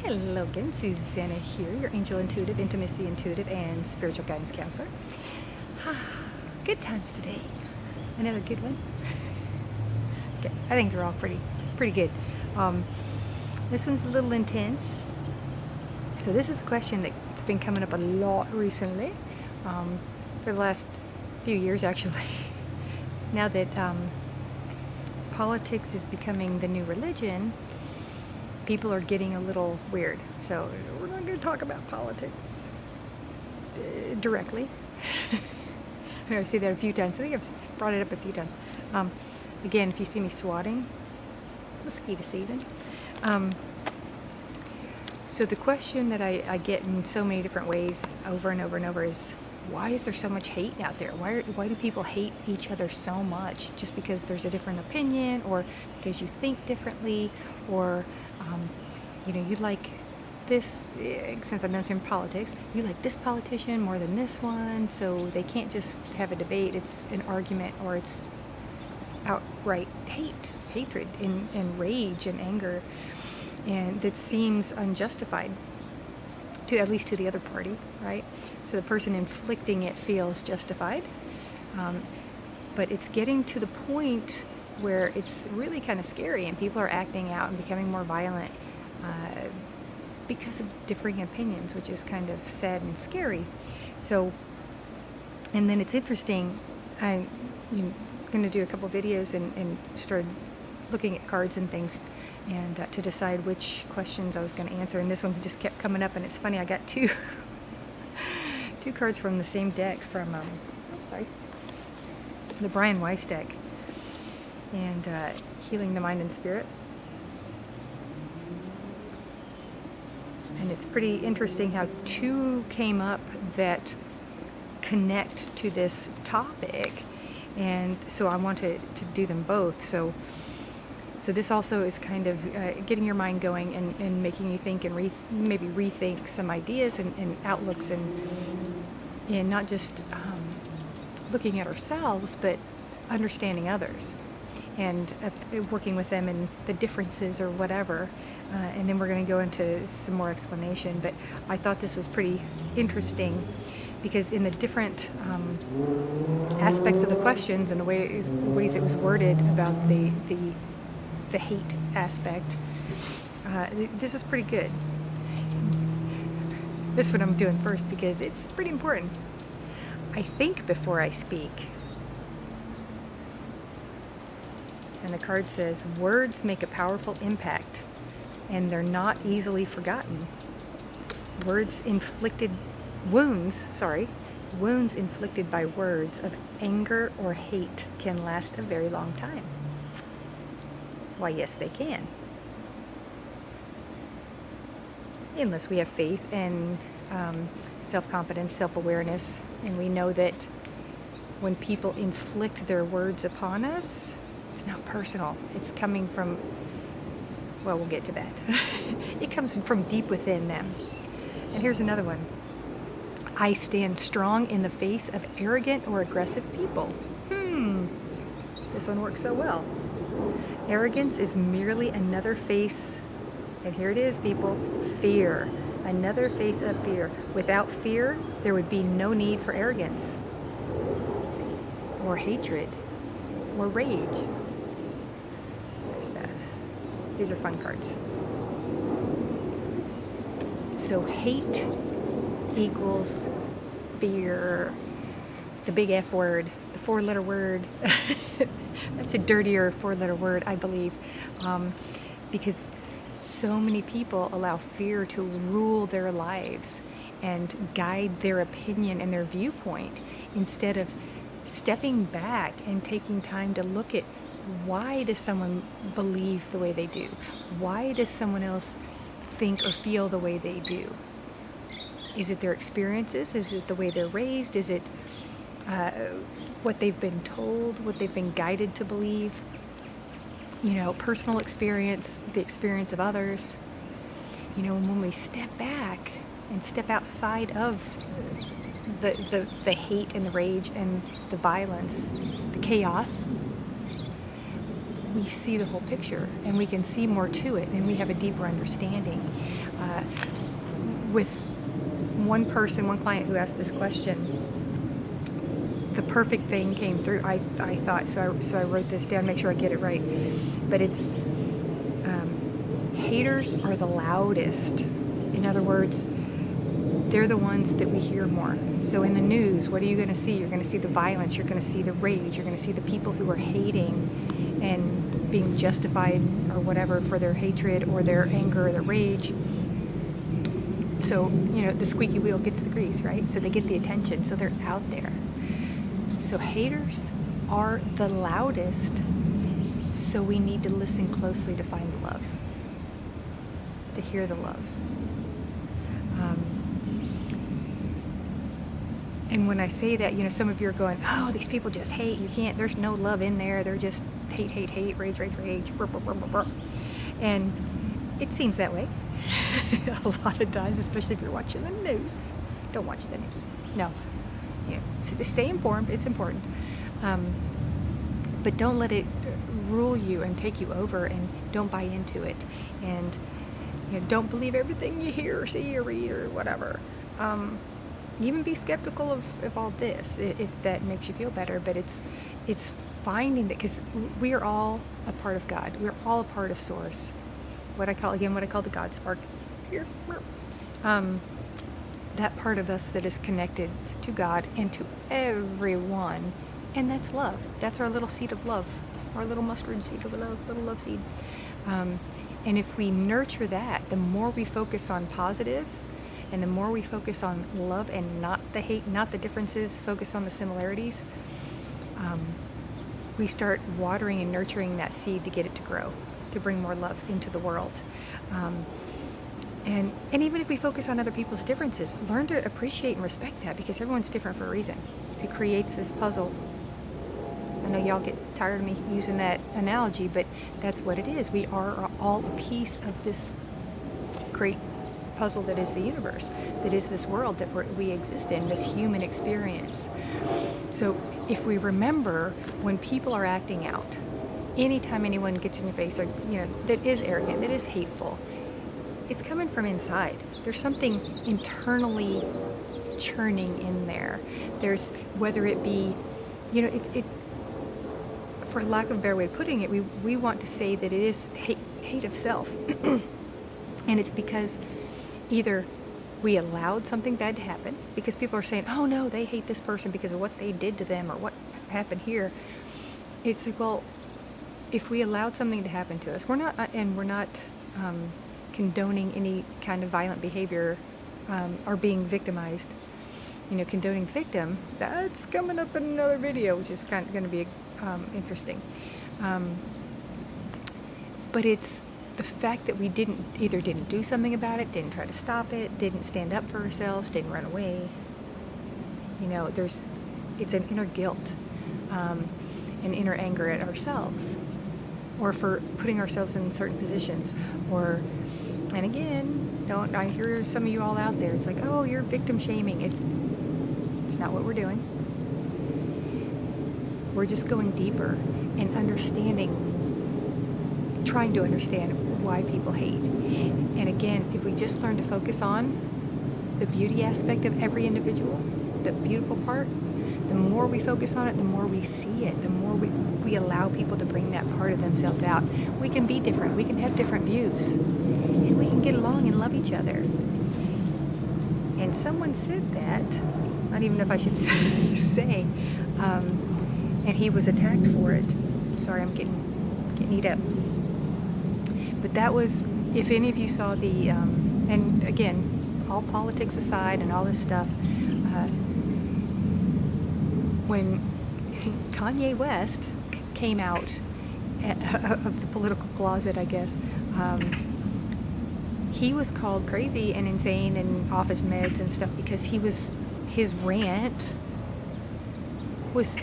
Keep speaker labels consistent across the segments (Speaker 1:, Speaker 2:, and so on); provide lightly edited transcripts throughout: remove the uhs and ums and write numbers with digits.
Speaker 1: Hello again, Susanna here, your angel intuitive, intimacy intuitive, and spiritual guidance counselor. Good times today. Another good one. Okay, I think they're all pretty good. This one's a little intense. So this is a question that's been coming up a lot recently, for the last few years actually. Now that politics is becoming the new religion, people are getting a little weird. So we're not going to talk about politics directly. I know I say that a few times. I think I've brought it up a few times. Again, if you see me swatting, mosquito season. So the question that I get in so many different ways over and over and over is, why is there so much hate out there? Why do people hate each other so much? Just because there's a different opinion, or because you think differently, or you like this, since I've mentioned politics, you like this politician more than this one, so they can't just have a debate. It's an argument, or it's outright hatred and rage and anger, and that seems unjustified, to at least to the other party, right? So the person inflicting it feels justified, but it's getting to the point where it's really kind of scary, and people are acting out and becoming more violent because of differing opinions, which is kind of sad and scary. So, and then it's interesting, I'm going to do a couple videos and started looking at cards and things, and to decide which questions I was going to answer, and this one just kept coming up, and it's funny, I got two cards from the same deck from the Brian Weiss deck, and Healing the Mind and Spirit. And it's pretty interesting how two came up that connect to this topic, and so I want to do them both. So this also is kind of getting your mind going and making you think and maybe rethink some ideas and outlooks, and not just looking at ourselves, but understanding others, and working with them and the differences or whatever. And then we're going to go into some more explanation. But I thought this was pretty interesting, because in the different aspects of the questions and the ways it was worded about the hate aspect, this is pretty good. This one I'm doing first because it's pretty important. I think before I speak. And the card says, words make a powerful impact, and they're not easily forgotten. Wounds inflicted by words of anger or hate can last a very long time. Why, yes, they can. Unless we have faith and self-confidence, self-awareness, and we know that when people inflict their words upon us, it's not personal. It's coming from, well, we'll get to that. It comes from deep within them. And here's another one. I stand strong in the face of arrogant or aggressive people. This one works so well. Arrogance is merely another face, and here it is, people, fear. Another face of fear. Without fear, there would be no need for arrogance, or hatred, or rage. So there's that. These are fun cards. So hate equals fear, the big F word, the 4-letter word. That's a dirtier 4-letter word, I believe, because so many people allow fear to rule their lives and guide their opinion and their viewpoint, instead of stepping back and taking time to look at, why does someone believe the way they do? Why does someone else think or feel the way they do? Is it their experiences? Is it the way they're raised? Is it what they've been told, what they've been guided to believe? Personal experience, the experience of others. And when we step back and step outside of the hate and the rage and the violence, the chaos, we see the whole picture, and we can see more to it, and we have a deeper understanding. With one client who asked this question, the perfect thing came through. I thought, so I wrote this down, make sure I get it right. But it's, haters are the loudest. In other words, they're the ones that we hear more. So in the news, what are you going to see? You're going to see the violence, you're going to see the rage, you're going to see the people who are hating and being justified or whatever for their hatred or their anger or their rage. So, the squeaky wheel gets the grease, right? So they get the attention, so they're out there. So haters are the loudest, so we need to listen closely to find the love, to hear the love. And when I say that, some of you are going, oh, these people just hate. You can't, there's no love in there. They're just hate, rage, brr, brr, brr, brr, brr. And it seems that way a lot of times, especially if you're watching the news. Don't watch the news. No. So to stay informed, it's important. But don't let it rule you and take you over, and don't buy into it. And don't believe everything you hear or see or read or whatever. Even be skeptical of all this if that makes you feel better. But it's finding that, because we are all a part of God. We're all a part of Source. What I call the God spark here. That part of us that is connected to God and to everyone, and that's love. That's our little seed of love, our little mustard seed of love, little love seed. And if we nurture that, the more we focus on positive, and the more we focus on love and not the hate, not the differences, focus on the similarities, we start watering and nurturing that seed to get it to grow, to bring more love into the world. And even if we focus on other people's differences, learn to appreciate and respect that, because everyone's different for a reason. It creates this puzzle. I know y'all get tired of me using that analogy, but that's what it is. We are all a piece of this great puzzle that is the universe, that is this world that we exist in, this human experience. So if we remember, when people are acting out, anytime anyone gets in your face, or that is arrogant, that is hateful, it's coming from inside. There's something internally churning in there. There's, whether it be, it for lack of a better way of putting it, we want to say that it is hate of self. And it's because either we allowed something bad to happen, because people are saying, oh no, they hate this person because of what they did to them or what happened here. It's like, well, if we allowed something to happen to us, we're not condoning any kind of violent behavior or being victimized. Condoning victim, that's coming up in another video, which is kind of going to be interesting. But it's the fact that we didn't do something about it, didn't try to stop it, didn't stand up for ourselves, didn't run away. It's an inner guilt, an inner anger at ourselves, or for putting ourselves in certain positions, or, and again, I hear some of you all out there, it's like, oh, you're victim shaming. It's not what we're doing. We're just going deeper and trying to understand why people hate. And again, if we just learn to focus on the beauty aspect of every individual, the beautiful part, the more we focus on it, the more we see it, the more we allow people to bring that part of themselves out. We can be different, we can have different views, and we can get along and love each other. And someone said that, I don't even know if I should say, and he was attacked for it. Sorry, I'm getting eat up. But that was, if any of you saw the, and again, all politics aside and all this stuff, when Kanye West came out of the political closet, I guess, he was called crazy and insane and off his meds and stuff, because his rant was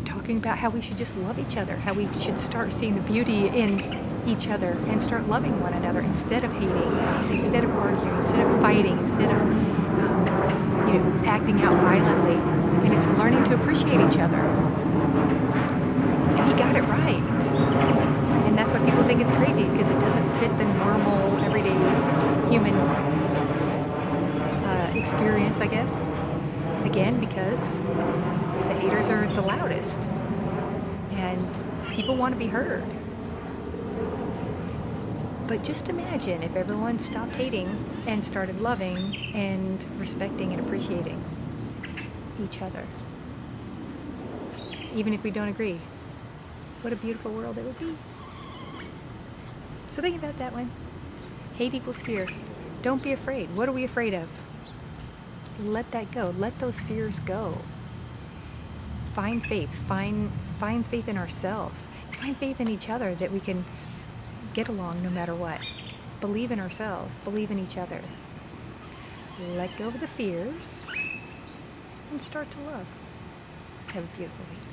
Speaker 1: talking about how we should just love each other, how we should start seeing the beauty in each other and start loving one another instead of hating, instead of arguing, instead of fighting, instead of acting out violently. And it's learning to appreciate each other. And he got it right. think it's crazy because it doesn't fit the normal, everyday human experience, I guess. Again, because the haters are the loudest and people want to be heard. But just imagine if everyone stopped hating and started loving and respecting and appreciating each other. Even if we don't agree. What a beautiful world it would be. So think about that one. Hate equals fear. Don't be afraid. What are we afraid of? Let that go. Let those fears go. Find faith. Find faith in ourselves. Find faith in each other that we can get along no matter what. Believe in ourselves. Believe in each other. Let go of the fears and start to love. Have a beautiful week.